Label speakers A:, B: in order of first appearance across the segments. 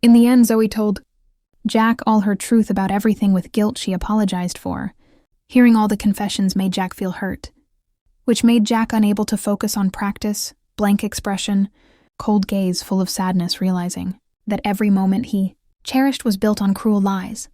A: In the end, Zoe told Jack all her truth about everything with guilt she apologized for. Hearing all the confessions made Jack feel hurt, which made Jack unable to focus on practice, blank expression, cold gaze full of sadness, realizing that every moment he cherished was built on cruel lies.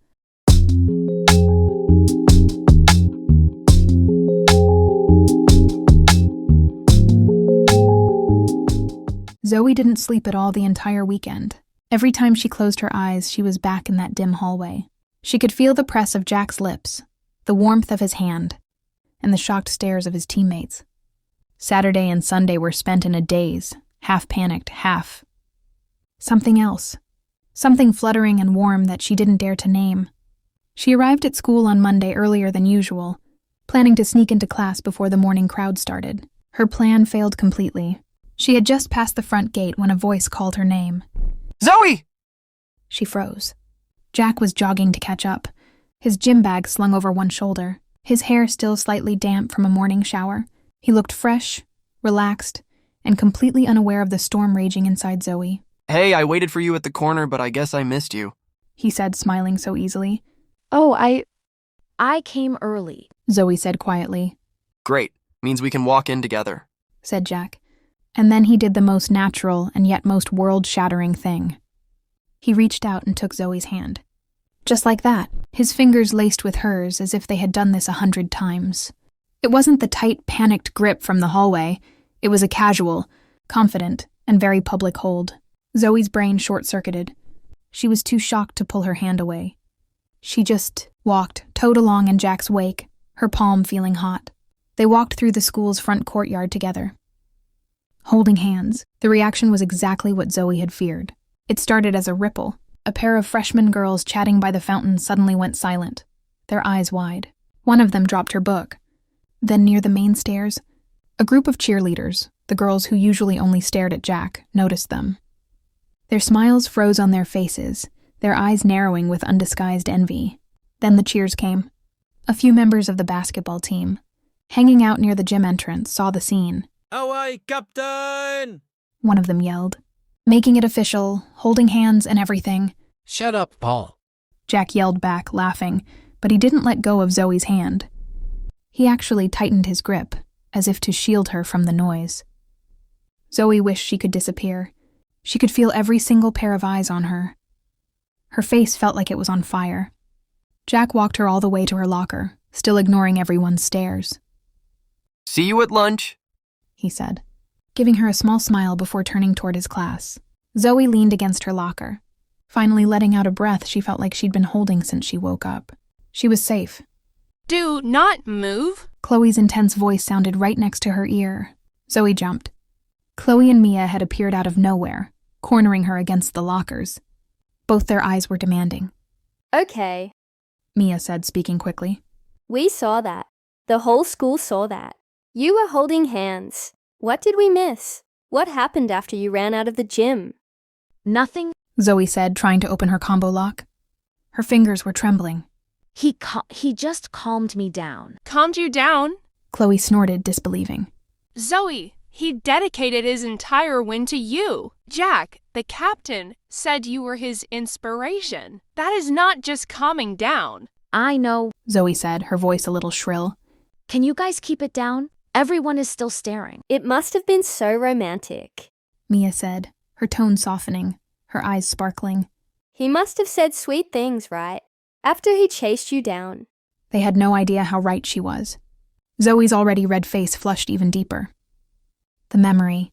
A: Zoe didn't sleep at all the entire weekend. Every time she closed her eyes, she was back in that dim hallway. She could feel the press of Jack's lips, the warmth of his hand, and the shocked stares of his teammates. Saturday and Sunday were spent in a daze, half panicked, half something else. Something fluttering and warm that she didn't dare to name. She arrived at school on Monday earlier than usual, planning to sneak into class before the morning crowd started. Her plan failed completely. She had just passed the front gate when a voice called her name.
B: Zoe!
A: She froze. Jack was jogging to catch up, his gym bag slung over one shoulder, his hair still slightly damp from a morning shower. He looked fresh, relaxed, and completely unaware of the storm raging inside Zoe.
B: Hey, I waited for you at the corner, but I guess I missed you.
A: He said, smiling so easily.
C: Oh, I came early,
A: Zoe said quietly.
B: Great. Means we can walk in together,
A: said Jack. And then he did the most natural and yet most world-shattering thing. He reached out and took Zoe's hand. Just like that, his fingers laced with hers as if they had done this 100 times. It wasn't the tight, panicked grip from the hallway. It was a casual, confident, and very public hold. Zoe's brain short-circuited. She was too shocked to pull her hand away. She just walked, towed along in Jack's wake, her palm feeling hot. They walked through the school's front courtyard together. Holding hands, the reaction was exactly what Zoe had feared. It started as a ripple. A pair of freshman girls chatting by the fountain suddenly went silent, their eyes wide. One of them dropped her book. Then near the main stairs, a group of cheerleaders, the girls who usually only stared at Jack, noticed them. Their smiles froze on their faces, their eyes narrowing with undisguised envy. Then the cheers came. A few members of the basketball team, hanging out near the gym entrance, saw the scene.
D: Away, Captain!
A: One of them yelled, making it official, holding hands and everything.
D: Shut up, Paul.
A: Jack yelled back, laughing, but he didn't let go of Zoe's hand. He actually tightened his grip, as if to shield her from the noise. Zoe wished she could disappear. She could feel every single pair of eyes on her. Her face felt like it was on fire. Jack walked her all the way to her locker, still ignoring everyone's stares.
B: See you at lunch,
A: he said, giving her a small smile before turning toward his class. Zoe leaned against her locker. Finally letting out a breath she felt like she'd been holding since she woke up. She was safe.
E: Do not move.
A: Chloe's intense voice sounded right next to her ear. Zoe jumped. Chloe and Mia had appeared out of nowhere, cornering her against the lockers. Both their eyes were demanding.
C: Okay,
A: Mia said, speaking quickly.
C: we saw that. The whole school saw that. You were holding hands. What did we miss? What happened after you ran out of the gym?
F: Nothing.
A: Zoe said, trying to open her combo lock. Her fingers were trembling.
F: He just calmed me down.
E: Calmed you down?
A: Chloe snorted, disbelieving.
E: Zoe, he dedicated his entire win to you. Jack, the captain, said you were his inspiration. That is not just calming down.
F: I know.
A: Zoe said, her voice a little shrill.
F: Can you guys keep it down? Everyone is still staring.
C: It must have been so romantic.
A: Mia said, her tone softening, her eyes sparkling.
C: He must have said sweet things, right? After he chased you down.
A: They had no idea how right she was. Zoe's already red face flushed even deeper. The memory,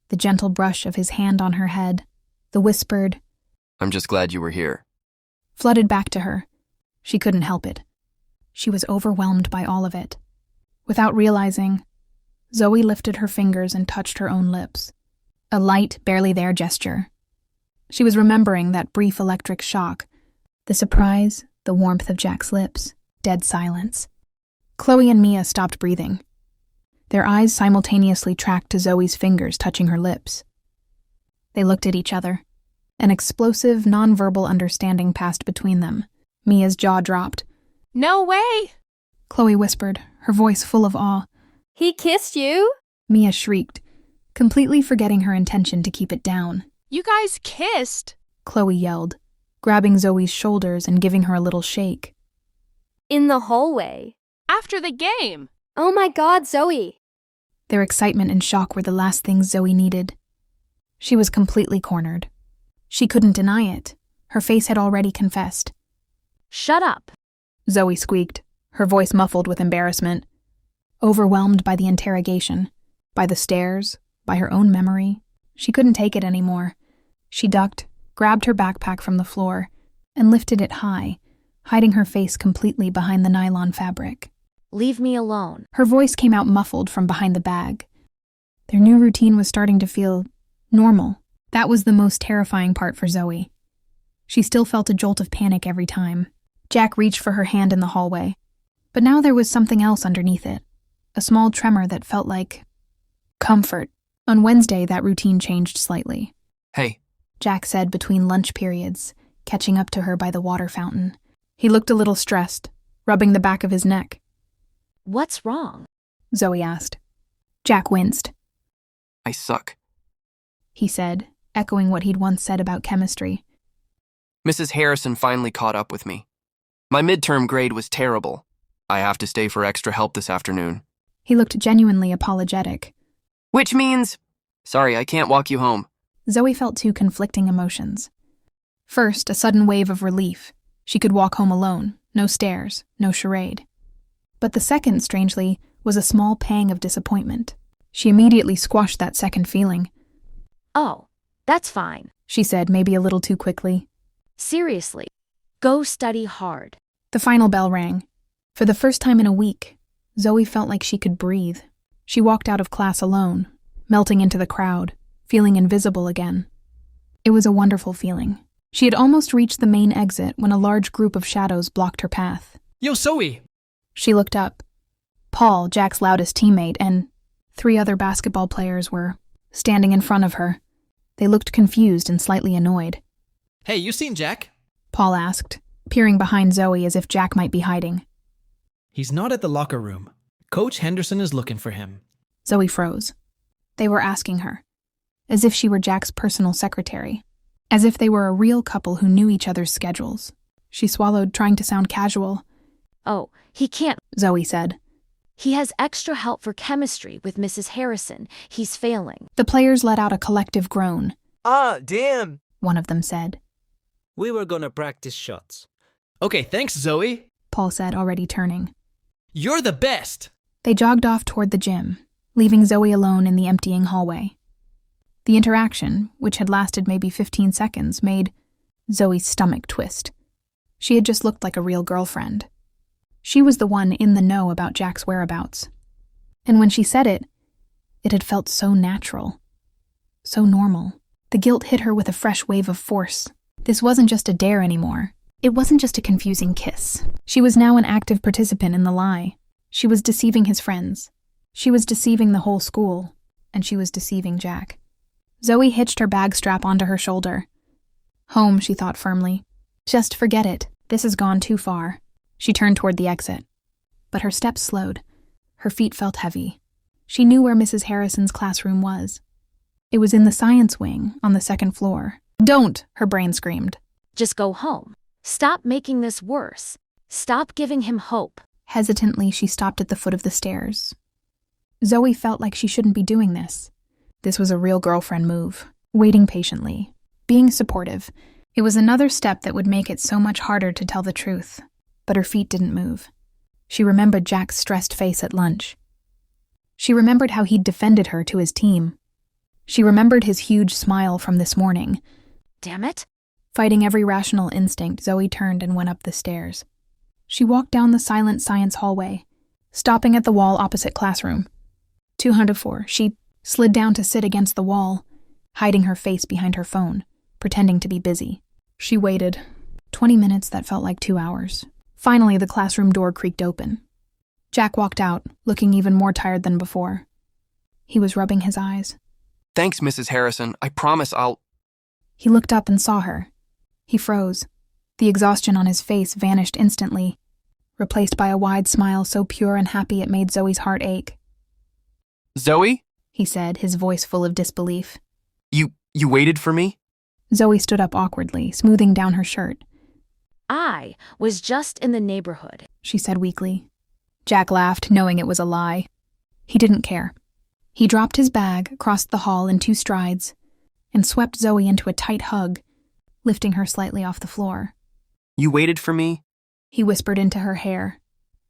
A: the gentle brush of his hand on her head, the whispered,
B: I'm just glad you were here,
A: flooded back to her. She couldn't help it. She was overwhelmed by all of it. Without realizing, Zoe lifted her fingers and touched her own lips. A light, barely there gesture. She was remembering that brief electric shock, the surprise, the warmth of Jack's lips, dead silence. Chloe and Mia stopped breathing. Their eyes simultaneously tracked to Zoe's fingers touching her lips. They looked at each other. An explosive, nonverbal understanding passed between them. Mia's jaw dropped.
E: No way!
A: Chloe whispered, her voice full of awe.
C: He kissed you?
A: Mia shrieked, completely forgetting her intention to keep it down.
E: You guys kissed.
A: Chloe yelled, grabbing Zoe's shoulders and giving her a little shake.
C: In the hallway.
E: After the game.
C: Oh my God, Zoe.
A: Their excitement and shock were the last things Zoe needed. She was completely cornered. She couldn't deny it. Her face had already confessed.
F: Shut up.
A: Zoe squeaked, her voice muffled with embarrassment. Overwhelmed by the interrogation, by the stares, by her own memory, she couldn't take it anymore. She ducked, grabbed her backpack from the floor, and lifted it high, hiding her face completely behind the nylon fabric.
F: Leave me alone.
A: Her voice came out muffled from behind the bag. Their new routine was starting to feel normal. That was the most terrifying part for Zoe. She still felt a jolt of panic every time. Jack reached for her hand in the hallway, but now there was something else underneath it. A small tremor that felt like comfort. On Wednesday, that routine changed slightly.
B: Hey,
A: Jack said between lunch periods, catching up to her by the water fountain. He looked a little stressed, rubbing the back of his neck.
F: What's wrong?
A: Zoe asked. Jack winced.
B: I suck.
A: He said, echoing what he'd once said about chemistry.
B: Mrs. Harrison finally caught up with me. My midterm grade was terrible. I have to stay for extra help this afternoon.
A: He looked genuinely apologetic.
B: Which means, sorry, I can't walk you home.
A: Zoe felt two conflicting emotions. First, a sudden wave of relief. She could walk home alone, no stairs, no charade. But the second, strangely, was a small pang of disappointment. She immediately squashed that second feeling.
F: Oh, that's fine.
A: She said, maybe a little too quickly.
F: Seriously. Go study hard.
A: The final bell rang. For the first time in a week, Zoe felt like she could breathe. She walked out of class alone, melting into the crowd, feeling invisible again. It was a wonderful feeling. She had almost reached the main exit when a large group of shadows blocked her path.
D: Yo, Zoe!
A: She looked up. Paul, Jack's loudest teammate, and 3 other basketball players were standing in front of her. They looked confused and slightly annoyed.
D: Hey, you seen Jack?
A: Paul asked, peering behind Zoe as if Jack might be hiding.
D: He's not at the locker room. Coach Henderson is looking for him.
A: Zoe froze. They were asking her, as if she were Jack's personal secretary, as if they were a real couple who knew each other's schedules. She swallowed, trying to sound casual.
F: Oh, he can't.
A: Zoe said.
F: He has extra help for chemistry with Mrs. Harrison. He's failing.
A: The players let out a collective groan.
G: Ah, damn.
A: One of them said.
G: We were gonna practice shots.
D: Okay, thanks, Zoe.
A: Paul said, already turning.
D: You're the best.
A: They jogged off toward the gym, leaving Zoe alone in the emptying hallway. The interaction, which had lasted maybe 15 seconds, made Zoe's stomach twist. She had just looked like a real girlfriend. She was the one in the know about Jack's whereabouts. And when she said it, it had felt so natural, so normal. The guilt hit her with a fresh wave of force. This wasn't just a dare anymore. It wasn't just a confusing kiss. She was now an active participant in the lie. She was deceiving his friends. She was deceiving the whole school. And she was deceiving Jack. Zoe hitched her bag strap onto her shoulder. Home, she thought firmly. Just forget it. This has gone too far. She turned toward the exit. But her steps slowed. Her feet felt heavy. She knew where Mrs. Harrison's classroom was. It was in the science wing, on the 2nd floor. Don't, her brain screamed.
F: Just go home. Stop making this worse. Stop giving him hope.
A: Hesitantly, she stopped at the foot of the stairs. Zoe felt like she shouldn't be doing this. This was a real girlfriend move. Waiting patiently. Being supportive. It was another step that would make it so much harder to tell the truth. But her feet didn't move. She remembered Jack's stressed face at lunch. She remembered how he'd defended her to his team. She remembered his huge smile from this morning.
F: Damn it.
A: Fighting every rational instinct, Zoe turned and went up the stairs. She walked down the silent science hallway, stopping at the wall opposite classroom. 204. She slid down to sit against the wall, hiding her face behind her phone, pretending to be busy. She waited. 20 minutes that felt like 2 hours. Finally, the classroom door creaked open. Jack walked out, looking even more tired than before. He was rubbing his eyes.
B: Thanks, Mrs. Harrison. I promise I'll...
A: He looked up and saw her. He froze. The exhaustion on his face vanished instantly, replaced by a wide smile so pure and happy it made Zoe's heart ache.
B: Zoe?
A: He said, his voice full of disbelief.
B: You waited for me?
A: Zoe stood up awkwardly, smoothing down her shirt.
F: I was just in the neighborhood.
A: She said weakly. Jack laughed, knowing it was a lie. He didn't care. He dropped his bag, crossed the hall in 2 strides, and swept Zoe into a tight hug, lifting her slightly off the floor.
B: You waited for me?
A: He whispered into her hair,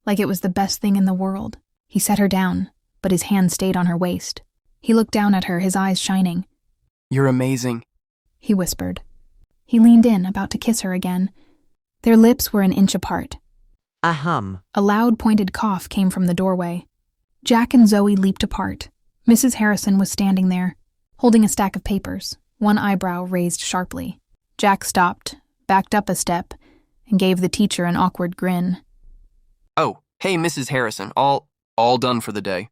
A: like it was the best thing in the world. He set her down, but his hand stayed on her waist. He looked down at her, his eyes shining.
B: You're amazing.
A: He whispered. He leaned in, about to kiss her again. Their lips were an inch apart.
G: Ahem.
A: A loud, pointed cough came from the doorway. Jack and Zoe leaped apart. Mrs. Harrison was standing there, holding a stack of papers, one eyebrow raised sharply. Jack stopped, backed up a step, and gave the teacher an awkward grin.
B: Oh, hey, Mrs. Harrison, all done for the day.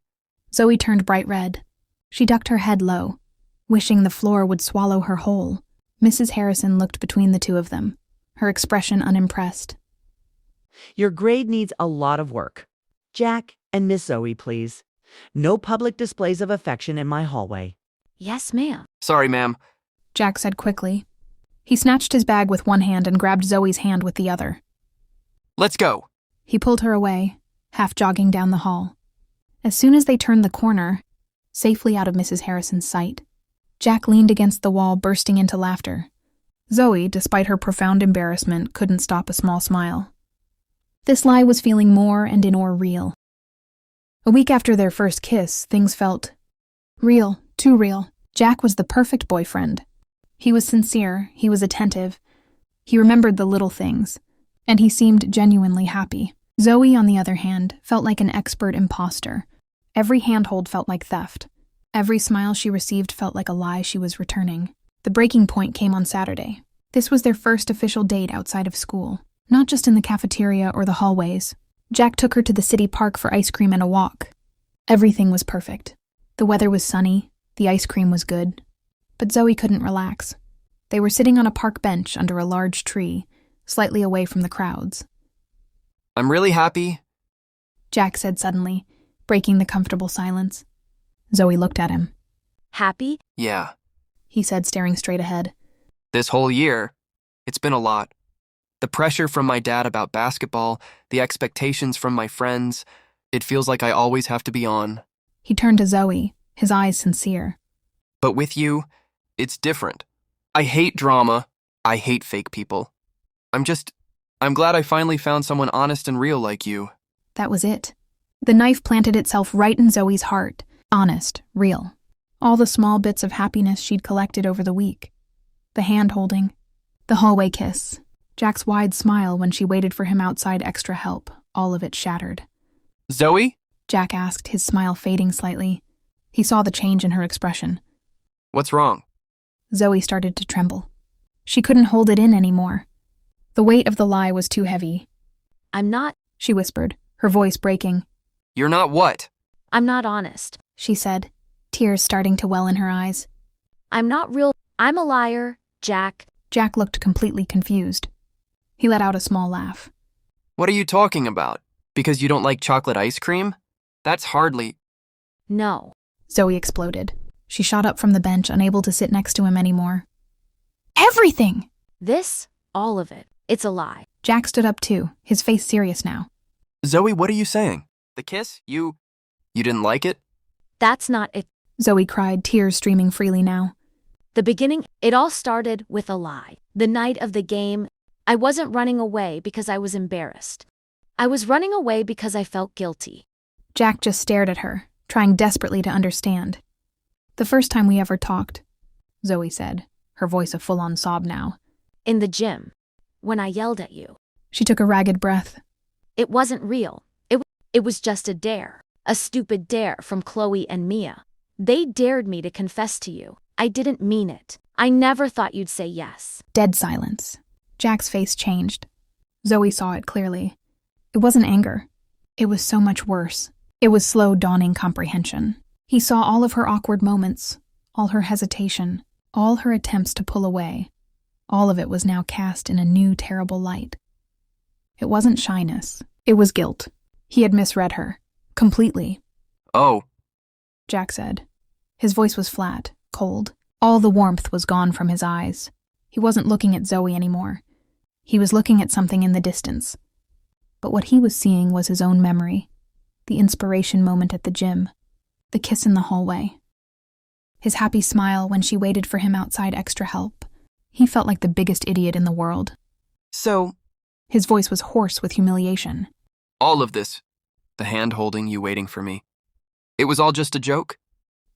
A: Zoe turned bright red. She ducked her head low, wishing the floor would swallow her whole. Mrs. Harrison looked between the two of them, her expression unimpressed.
H: Your grade needs a lot of work. Jack and Miss Zoe, please. No public displays of affection in my hallway.
F: Yes, ma'am.
B: Sorry, ma'am.
A: Jack said quickly. He snatched his bag with one hand and grabbed Zoe's hand with the other.
B: Let's go.
A: He pulled her away, half jogging down the hall. As soon as they turned the corner, safely out of Mrs. Harrison's sight, Jack leaned against the wall, bursting into laughter. Zoe, despite her profound embarrassment, couldn't stop a small smile. This lie was feeling more and more real. A week after their first kiss, things felt real, too real. Jack was the perfect boyfriend. He was sincere, he was attentive, he remembered the little things, and he seemed genuinely happy. Zoe, on the other hand, felt like an expert imposter. Every handhold felt like theft. Every smile she received felt like a lie she was returning. The breaking point came on Saturday. This was their first official date outside of school, not just in the cafeteria or the hallways. Jack took her to the city park for ice cream and a walk. Everything was perfect. The weather was sunny, the ice cream was good. But Zoe couldn't relax. They were sitting on a park bench under a large tree, slightly away from the crowds.
B: I'm really happy.
A: Jack said suddenly, breaking the comfortable silence. Zoe looked at him.
F: Happy?
B: Yeah.
A: He said, staring straight ahead.
B: This whole year, it's been a lot. The pressure from my dad about basketball, the expectations from my friends, it feels like I always have to be on.
A: He turned to Zoe, his eyes sincere.
B: But with you, it's different. I hate drama. I hate fake people. I'm glad I finally found someone honest and real like you.
A: That was it. The knife planted itself right in Zoe's heart. Honest, real. All the small bits of happiness she'd collected over the week. The hand-holding, the hallway kiss, Jack's wide smile when she waited for him outside extra help, all of it shattered.
B: Zoe?
A: Jack asked, his smile fading slightly. He saw the change in her expression.
B: What's wrong?
A: Zoe started to tremble. She couldn't hold it in anymore. The weight of the lie was too heavy.
F: I'm not.
A: She whispered, her voice breaking.
B: You're not what?
F: I'm not honest.
A: She said, tears starting to well in her eyes.
F: I'm not real. I'm a liar, Jack.
A: Jack looked completely confused. He let out a small laugh.
B: What are you talking about? Because you don't like chocolate ice cream? That's hardly...
F: No.
A: Zoe exploded. She shot up from the bench, unable to sit next to him anymore. Everything!
F: This, all of it, it's a lie.
A: Jack stood up too, his face serious now.
B: Zoe, what are you saying? The kiss? You didn't like it?
F: That's not it.
A: Zoe cried, tears streaming freely now.
F: The beginning, it all started with a lie. The night of the game, I wasn't running away because I was embarrassed. I was running away because I felt guilty.
A: Jack just stared at her, trying desperately to understand. The first time we ever talked, Zoe said, her voice a full-on sob now.
F: In the gym, when I yelled at you.
A: She took a ragged breath.
F: It wasn't real. It was just a dare. A stupid dare from Chloe and Mia. They dared me to confess to you. I didn't mean it. I never thought you'd say yes.
A: Dead silence. Jack's face changed. Zoe saw it clearly. It wasn't anger. It was so much worse. It was slow dawning comprehension. He saw all of her awkward moments, all her hesitation, all her attempts to pull away. All of it was now cast in a new, terrible light. It wasn't shyness. It was guilt. He had misread her. Completely.
B: Oh.
A: Jack said. His voice was flat, cold. All the warmth was gone from his eyes. He wasn't looking at Zoe anymore. He was looking at something in the distance. But what he was seeing was his own memory, the inspiration moment at the gym, the kiss in the hallway, his happy smile when she waited for him outside extra help. He felt like the biggest idiot in the world.
B: So,
A: His voice was hoarse with humiliation.
B: all of this, the hand-holding, you waiting for me, it was all just a joke?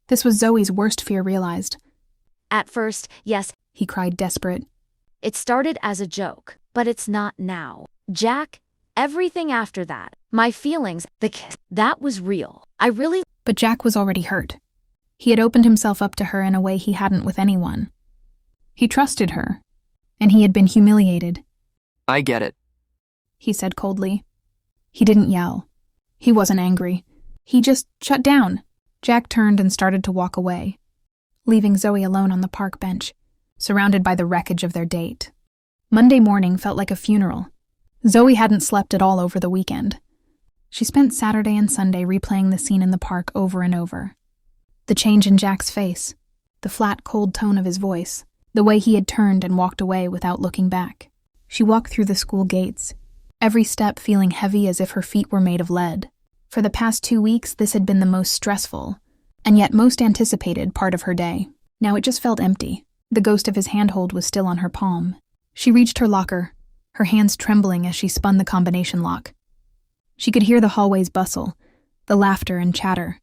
A: This was Zoe's worst fear realized.
F: At first, yes,
A: He cried, desperate.
F: it started as a joke, but it's not now. Jack, everything after that, my feelings, the kiss, that was real.
A: But Jack was already hurt. He had opened himself up to her in a way he hadn't with anyone. He trusted her, and he had been humiliated.
B: I get it.
A: He said coldly. He didn't yell. He wasn't angry. He just shut down. Jack turned and started to walk away, leaving Zoe alone on the park bench, surrounded by the wreckage of their date. Monday morning felt like a funeral. Zoe hadn't slept at all over the weekend. She spent Saturday and Sunday replaying the scene in the park over and over. The change in Jack's face, the flat, cold tone of his voice, the way he had turned and walked away without looking back. She walked through the school gates, every step feeling heavy as if her feet were made of lead. For the past 2 weeks, this had been the most stressful, and yet most anticipated part of her day. Now it just felt empty. The ghost of his handhold was still on her palm. She reached her locker, her hands trembling as she spun the combination lock. She could hear the hallway's bustle, the laughter and chatter,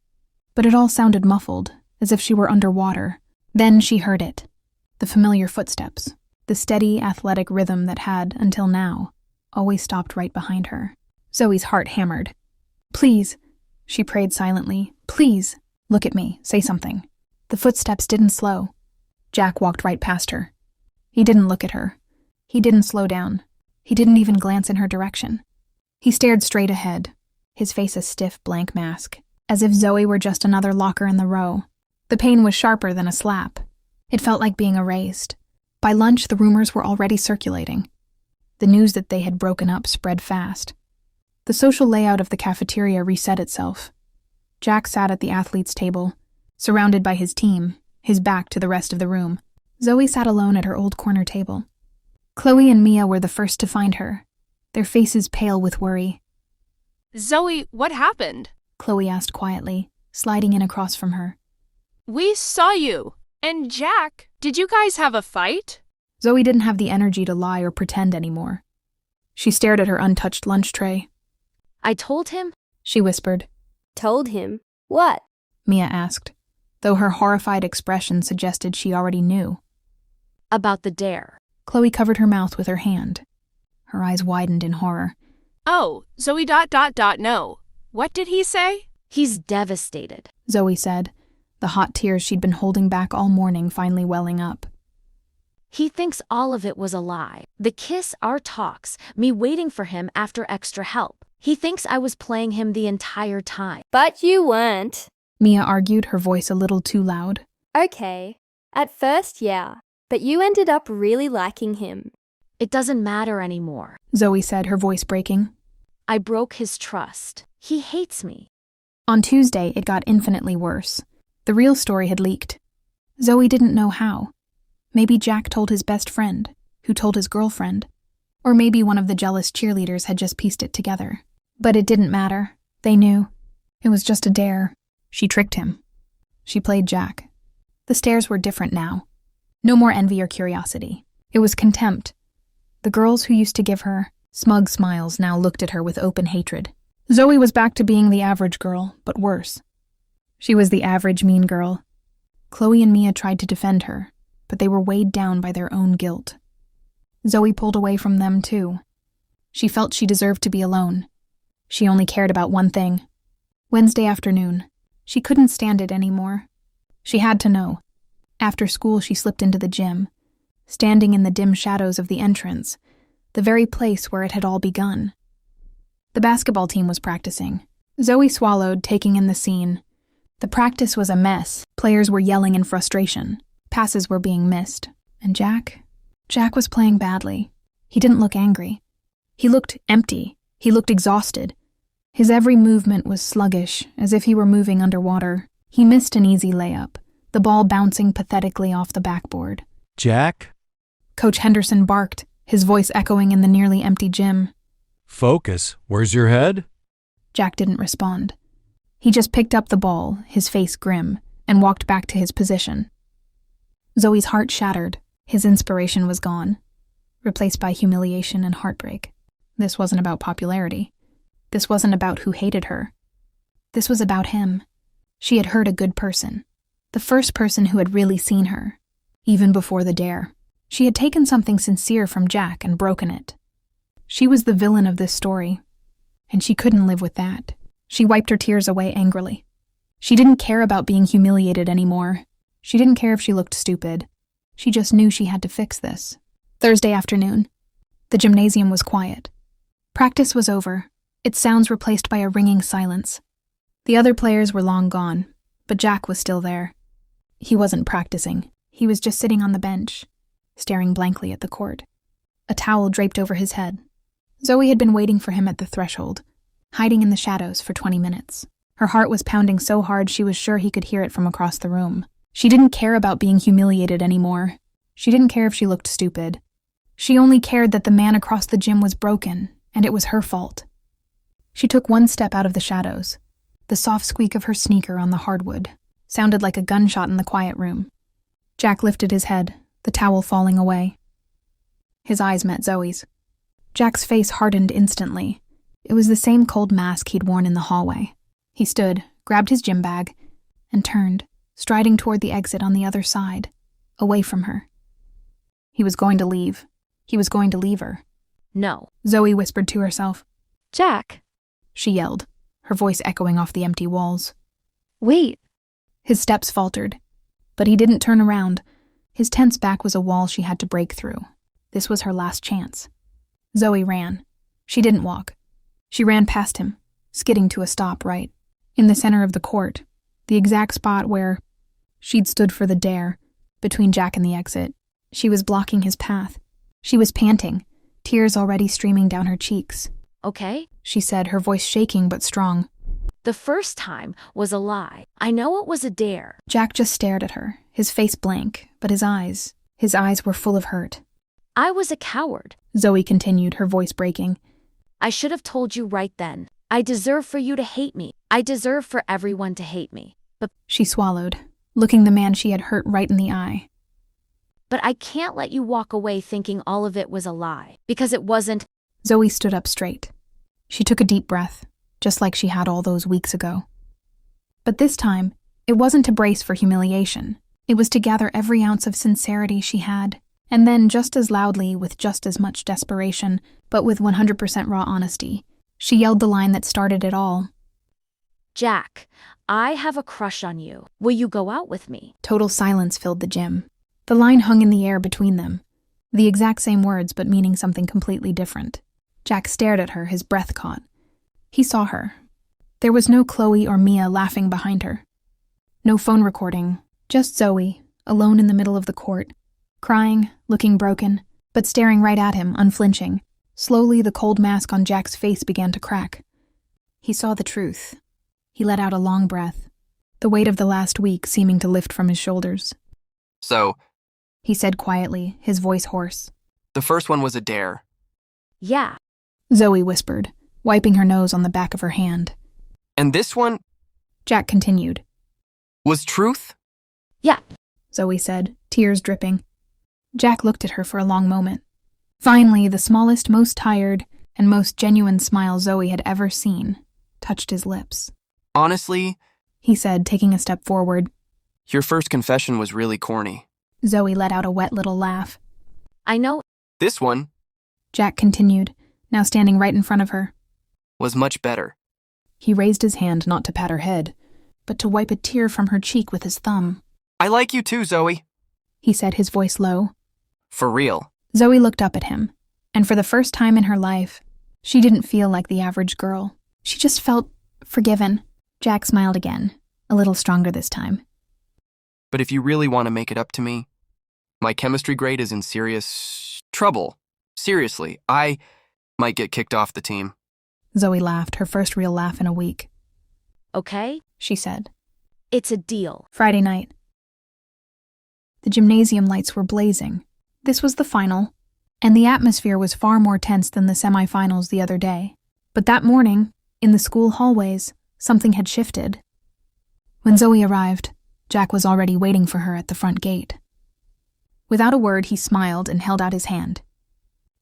A: but it all sounded muffled, as if she were underwater. Then she heard it, the familiar footsteps, the steady, athletic rhythm that had, until now, always stopped right behind her. Zoe's heart hammered. "Please," she prayed silently, "please, look at me, say something." The footsteps didn't slow. Jack walked right past her. He didn't look at her. He didn't slow down. He didn't even glance in her direction. He stared straight ahead, his face a stiff, blank mask, as if Zoe were just another locker in the row. The pain was sharper than a slap. It felt like being erased. By lunch, the rumors were already circulating. The news that they had broken up spread fast. The social layout of the cafeteria reset itself. Jack sat at the athletes' table, surrounded by his team, his back to the rest of the room. Zoe sat alone at her old corner table. Chloe and Mia were the first to find her, their faces pale with worry.
E: Zoe, what happened?
A: Chloe asked quietly, sliding in across from her.
E: We saw you. And Jack, did you guys have a fight?
A: Zoe didn't have the energy to lie or pretend anymore. She stared at her untouched lunch tray.
F: I told him,
A: She whispered.
C: Told him. What?
A: Mia asked, though her horrified expression suggested she already knew.
F: about the dare.
A: Chloe covered her mouth with her hand. Her eyes widened in horror.
E: Oh, Zoe ... no. What did he say?
F: He's devastated.
A: Zoe said, the hot tears she'd been holding back all morning finally welling up.
F: He thinks all of it was a lie. The kiss, our talks, me waiting for him after extra help. He thinks I was playing him the entire time.
C: But you weren't.
A: Mia argued, her voice a little too loud.
C: Okay. At first, yeah. But you ended up really liking him.
F: It doesn't matter anymore.
A: Zoe said, her voice breaking.
F: I broke his trust. He hates me.
A: On Tuesday, it got infinitely worse. The real story had leaked. Zoe didn't know how. Maybe Jack told his best friend, who told his girlfriend. Or maybe one of the jealous cheerleaders had just pieced it together. But it didn't matter. They knew. It was just a dare. She tricked him. She played Jack. The stares were different now. No more envy or curiosity. It was contempt. The girls who used to give her smug smiles now looked at her with open hatred. Zoe was back to being the average girl, but worse. She was the average mean girl. Chloe and Mia tried to defend her, but they were weighed down by their own guilt. Zoe pulled away from them, too. She felt she deserved to be alone. She only cared about one thing. Wednesday afternoon. She couldn't stand it anymore. She had to know. After school, she slipped into the gym, standing in the dim shadows of the entrance, the very place where it had all begun. The basketball team was practicing. Zoe swallowed, taking in the scene. The practice was a mess. Players were yelling in frustration. Passes were being missed. And Jack was playing badly. He didn't look angry. He looked empty. He looked exhausted. His every movement was sluggish, as if he were moving underwater. He missed an easy layup, the ball bouncing pathetically off the backboard.
I: Jack?
A: Coach Henderson barked, his voice echoing in the nearly empty gym.
I: Focus. Where's your head?
A: Jack didn't respond. He just picked up the ball, his face grim, and walked back to his position. Zoe's heart shattered. His inspiration was gone, replaced by humiliation and heartbreak. This wasn't about popularity. This wasn't about who hated her. This was about him. She had hurt a good person, the first person who had really seen her, even before the dare. She had taken something sincere from Jack and broken it. She was the villain of this story, and she couldn't live with that. She wiped her tears away angrily. She didn't care about being humiliated anymore. She didn't care if she looked stupid. She just knew she had to fix this. Thursday afternoon. The gymnasium was quiet. Practice was over, its sounds replaced by a ringing silence. The other players were long gone, but Jack was still there. He wasn't practicing. He was just sitting on the bench, staring blankly at the court. A towel draped over his head. Zoe had been waiting for him at the threshold, hiding in the shadows for 20 minutes. Her heart was pounding so hard she was sure he could hear it from across the room. She didn't care about being humiliated anymore. She didn't care if she looked stupid. She only cared that the man across the gym was broken, and it was her fault. She took one step out of the shadows. The soft squeak of her sneaker on the hardwood sounded like a gunshot in the quiet room. Jack lifted his head, the towel falling away. His eyes met Zoe's. Jack's face hardened instantly. It was the same cold mask he'd worn in the hallway. He stood, grabbed his gym bag, and turned, striding toward the exit on the other side, away from her. He was going to leave. He was going to leave her.
F: No.
A: Zoe whispered to herself.
C: Jack,
A: She yelled, her voice echoing off the empty walls.
C: wait.
A: His steps faltered, but he didn't turn around. His tense back was a wall she had to break through. This was her last chance. Zoe ran. She didn't walk. She ran past him, skidding to a stop right in the center of the court, the exact spot where she'd stood for the dare, between Jack and the exit. She was blocking his path. She was panting, tears already streaming down her cheeks.
F: Okay?
A: She said, her voice shaking but strong.
F: The first time was a lie. I know it was a dare.
A: Jack just stared at her, his face blank, but his eyes were full of hurt.
F: I was a coward.
A: Zoe continued, her voice breaking.
F: I should have told you right then. I deserve for you to hate me. I deserve for everyone to hate me.
A: She swallowed, looking the man she had hurt right in the eye.
F: But I can't let you walk away thinking all of it was a lie. Because it wasn't.
A: Zoe stood up straight. She took a deep breath, just like she had all those weeks ago. But this time, it wasn't to brace for humiliation. It was to gather every ounce of sincerity she had, and then just as loudly, with just as much desperation, but with 100% raw honesty, she yelled the line that started it all.
F: Jack, I have a crush on you. Will you go out with me?
A: Total silence filled the gym. The line hung in the air between them. The exact same words, but meaning something completely different. Jack stared at her, his breath caught. He saw her. There was no Chloe or Mia laughing behind her. No phone recording, just Zoe, alone in the middle of the court, crying, looking broken, but staring right at him, unflinching. Slowly, the cold mask on Jack's face began to crack. He saw the truth. He let out a long breath, the weight of the last week seeming to lift from his shoulders.
B: So,
A: He said quietly, his voice hoarse.
B: the first one was a dare.
F: Yeah.
A: Zoe whispered, wiping her nose on the back of her hand.
B: And this one
A: Jack continued.
B: was truth?
F: Yeah.
A: Zoe said, tears dripping. Jack looked at her for a long moment. Finally, the smallest, most tired, and most genuine smile Zoe had ever seen touched his lips.
B: Honestly,
A: He said, taking a step forward.
B: your first confession was really corny.
A: Zoe let out a wet little laugh.
F: I know.
B: This one
A: Jack continued, now standing right in front of her.
B: was much better.
A: He raised his hand not to pat her head, but to wipe a tear from her cheek with his thumb.
B: I like you too, Zoe.
A: He said, his voice low.
B: For real.
A: Zoe looked up at him, and for the first time in her life, she didn't feel like the average girl. She just felt forgiven. Jack smiled again, a little stronger this time.
B: But if you really want to make it up to me, my chemistry grade is in serious trouble. Seriously, I might get kicked off the team.
A: Zoe laughed, her first real laugh in a week.
F: Okay?
A: She said.
F: It's a deal.
A: Friday night. The gymnasium lights were blazing, This was the final, and the atmosphere was far more tense than the semifinals the other day. But that morning, in the school hallways, something had shifted. When Zoe arrived, Jack was already waiting for her at the front gate. Without a word, he smiled and held out his hand.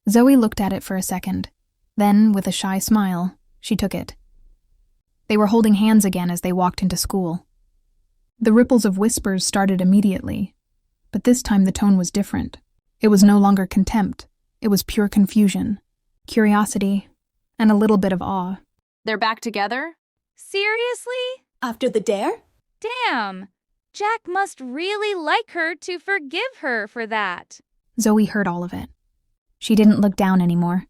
A: Zoe looked at it for a second. Then, with a shy smile, she took it. They were holding hands again as they walked into school. The ripples of whispers started immediately, but this time the tone was different. It was no longer contempt. It was pure confusion, curiosity, and a little bit of awe.
J: They're back together?
K: Seriously?
L: After the dare?
K: Damn. Jack must really like her to forgive her for that.
A: Zoe heard all of it. She didn't look down anymore.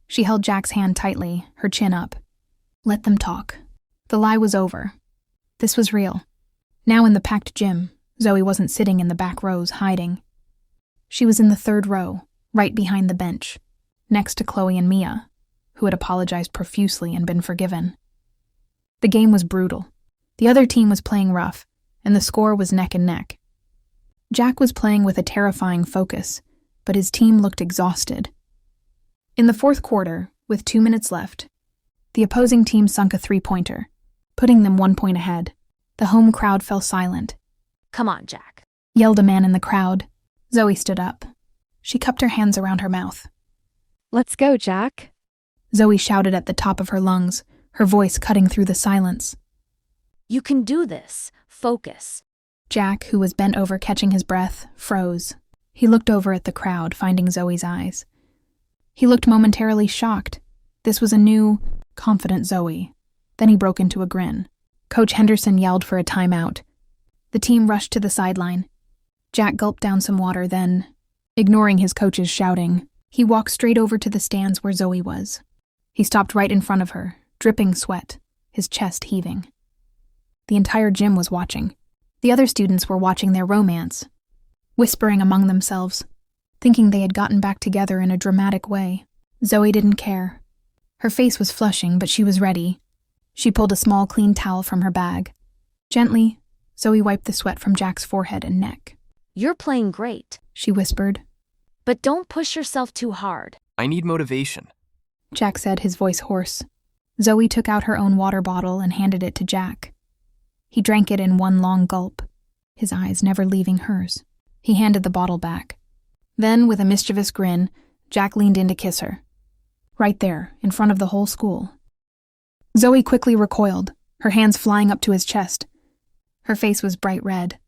A: She held Jack's hand tightly, her chin up. Let them talk. The lie was over. This was real. Now in the packed gym, Zoe wasn't sitting in the back rows hiding. She was in the third row, right behind the bench, next to Chloe and Mia, who had apologized profusely and been forgiven. The game was brutal. The other team was playing rough, and the score was neck and neck. Jack was playing with a terrifying focus, but his team looked exhausted. In the fourth quarter, with 2 minutes left, the opposing team sunk a three-pointer, putting them 1 point ahead. The home crowd fell silent.
F: Come on, Jack,
A: Yelled a man in the crowd. Zoe stood up. She cupped her hands around her mouth.
E: Let's go, Jack.
A: Zoe shouted at the top of her lungs, her voice cutting through the silence.
F: You can do this. Focus.
A: Jack, who was bent over catching his breath, froze. He looked over at the crowd, finding Zoe's eyes. He looked momentarily shocked. This was a new, confident Zoe. Then he broke into a grin. Coach Henderson yelled for a timeout. The team rushed to the sideline. Jack gulped down some water, then, ignoring his coach's shouting, he walked straight over to the stands where Zoe was. He stopped right in front of her, dripping sweat, his chest heaving. The entire gym was watching. The other students were watching their romance, whispering among themselves, thinking they had gotten back together in a dramatic way. Zoe didn't care. Her face was flushing, but she was ready. She pulled a small clean towel from her bag. Gently, Zoe wiped the sweat from Jack's forehead and neck.
F: You're playing great,
A: She whispered.
F: but don't push yourself too hard.
B: I need motivation.
A: Jack said, his voice hoarse. Zoe took out her own water bottle and handed it to Jack. He drank it in one long gulp, his eyes never leaving hers. He handed the bottle back. Then, with a mischievous grin, Jack leaned in to kiss her. Right there, in front of the whole school. Zoe quickly recoiled, her hands flying up to his chest. Her face was bright red.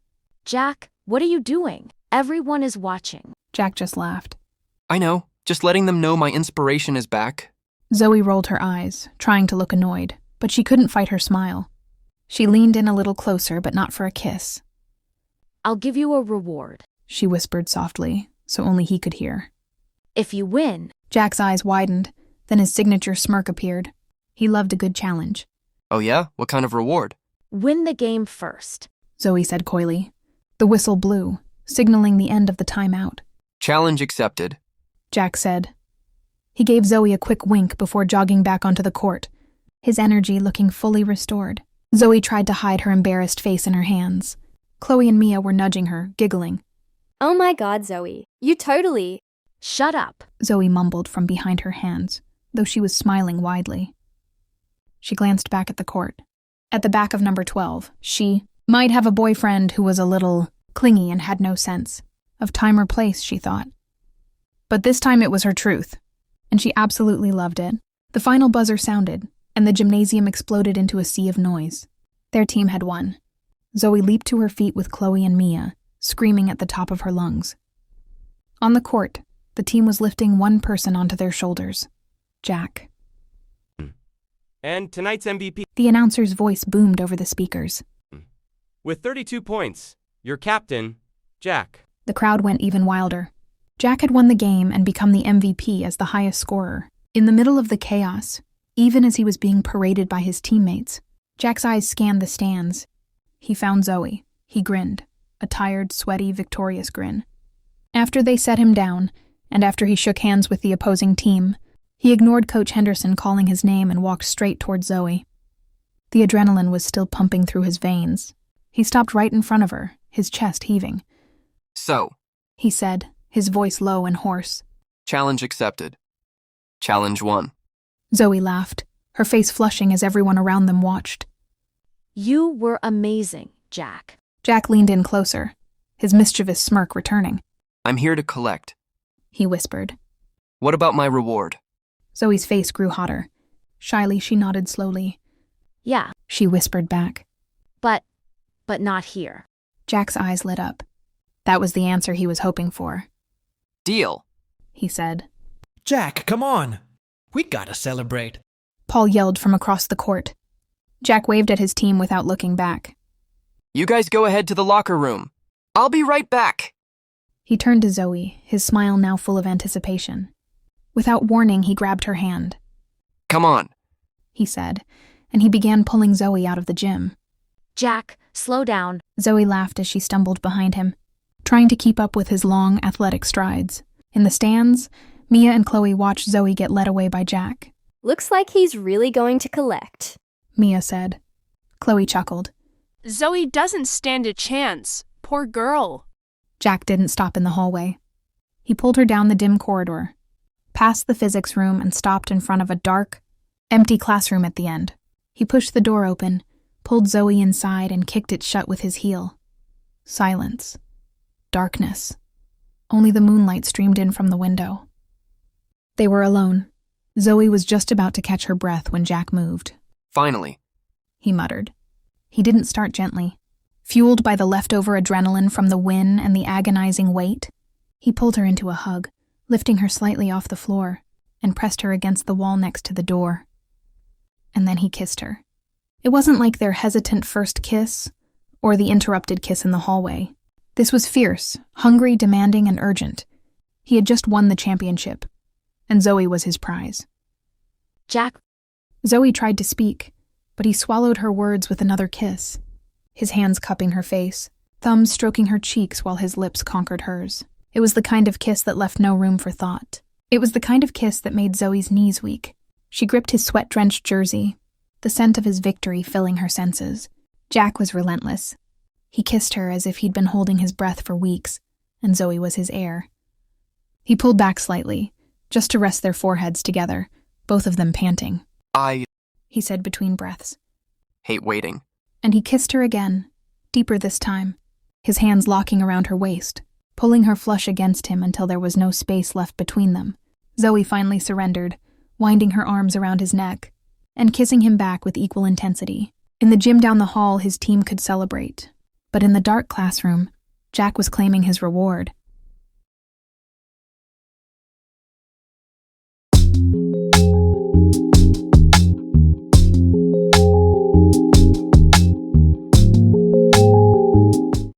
F: Jack, what are you doing? Everyone is watching.
A: Jack just laughed.
B: I know, just letting them know my inspiration is back.
A: Zoe rolled her eyes, trying to look annoyed, but she couldn't fight her smile. She leaned in a little closer, but not for a kiss.
F: I'll give you a reward.
A: She whispered softly, so only he could hear.
F: If you win.
A: Jack's eyes widened, then his signature smirk appeared. He loved a good challenge.
B: Oh yeah? What kind of reward?
F: Win the game first.
A: Zoe said coyly. The whistle blew, signaling the end of the timeout.
B: Challenge accepted.
A: Jack said. He gave Zoe a quick wink before jogging back onto the court, his energy looking fully restored. Zoe tried to hide her embarrassed face in her hands. Chloe and Mia were nudging her, giggling.
C: Oh my God, Zoe. You totally...
F: Shut up,
A: Zoe mumbled from behind her hands, though she was smiling widely. She glanced back at the court. At the back of number 12, she might have a boyfriend who was a little clingy and had no sense of time or place, she thought. But this time it was her truth, and she absolutely loved it. The final buzzer sounded, and the gymnasium exploded into a sea of noise. Their team had won. Zoe leaped to her feet with Chloe and Mia, screaming at the top of her lungs. On the court, the team was lifting one person onto their shoulders, Jack.
M: And tonight's MVP.
A: The announcer's voice boomed over the speakers.
M: With 32 points, your captain, Jack.
A: The crowd went even wilder. Jack had won the game and become the MVP as the highest scorer. In the middle of the chaos, even as he was being paraded by his teammates, Jack's eyes scanned the stands. He found Zoe. He grinned, a tired, sweaty, victorious grin. After they set him down, and after he shook hands with the opposing team, he ignored Coach Henderson calling his name and walked straight toward Zoe. The adrenaline was still pumping through his veins. He stopped right in front of her, his chest heaving.
B: So,
A: he said, his voice low and hoarse.
B: Challenge accepted. Challenge 1.
A: Zoe laughed, her face flushing as everyone around them watched.
F: You were amazing, Jack.
A: Jack leaned in closer, his mischievous smirk returning.
B: I'm here to collect.
A: He whispered.
B: What about my reward?
A: Zoe's face grew hotter. Shyly, she nodded slowly.
F: Yeah,
A: She whispered back.
F: but not here.
A: Jack's eyes lit up. That was the answer he was hoping for.
B: Deal.
A: He said.
D: Jack, come on. We gotta celebrate.
A: Paul yelled from across the court. Jack waved at his team without looking back.
B: You guys go ahead to the locker room. I'll be right back.
A: He turned to Zoe, his smile now full of anticipation. Without warning, he grabbed her hand.
B: Come on.
A: He said, and he began pulling Zoe out of the gym.
F: Jack, slow down.
A: Zoe laughed as she stumbled behind him, trying to keep up with his long, athletic strides. In the stands, Mia and Chloe watched Zoe get led away by Jack.
C: Looks like he's really going to collect.
A: Mia said. Chloe chuckled.
E: Zoe doesn't stand a chance. Poor girl.
A: Jack didn't stop in the hallway. He pulled her down the dim corridor, past the physics room, and stopped in front of a dark, empty classroom at the end. He pushed the door open, pulled Zoe inside, and kicked it shut with his heel. Silence. Darkness. Only the moonlight streamed in from the window. They were alone. Zoe was just about to catch her breath when Jack moved.
B: Finally.
A: He muttered. He didn't start gently. Fueled by the leftover adrenaline from the win and the agonizing wait, he pulled her into a hug, lifting her slightly off the floor, and pressed her against the wall next to the door. And then he kissed her. It wasn't like their hesitant first kiss, or the interrupted kiss in the hallway. This was fierce, hungry, demanding, and urgent. He had just won the championship, and Zoe was his prize.
F: Jack.
A: Zoe tried to speak, but he swallowed her words with another kiss, his hands cupping her face, thumbs stroking her cheeks while his lips conquered hers. It was the kind of kiss that left no room for thought. It was the kind of kiss that made Zoe's knees weak. She gripped his sweat-drenched jersey, the scent of his victory filling her senses. Jack was relentless. He kissed her as if he'd been holding his breath for weeks, and Zoe was his heir. He pulled back slightly, just to rest their foreheads together, both of them panting.
B: He
A: said between breaths.
B: Hate waiting.
A: And he kissed her again, deeper this time, his hands locking around her waist, pulling her flush against him until there was no space left between them. Zoe finally surrendered, winding her arms around his neck, and kissing him back with equal intensity. In the gym down the hall, his team could celebrate. But in the dark classroom, Jack was claiming his reward.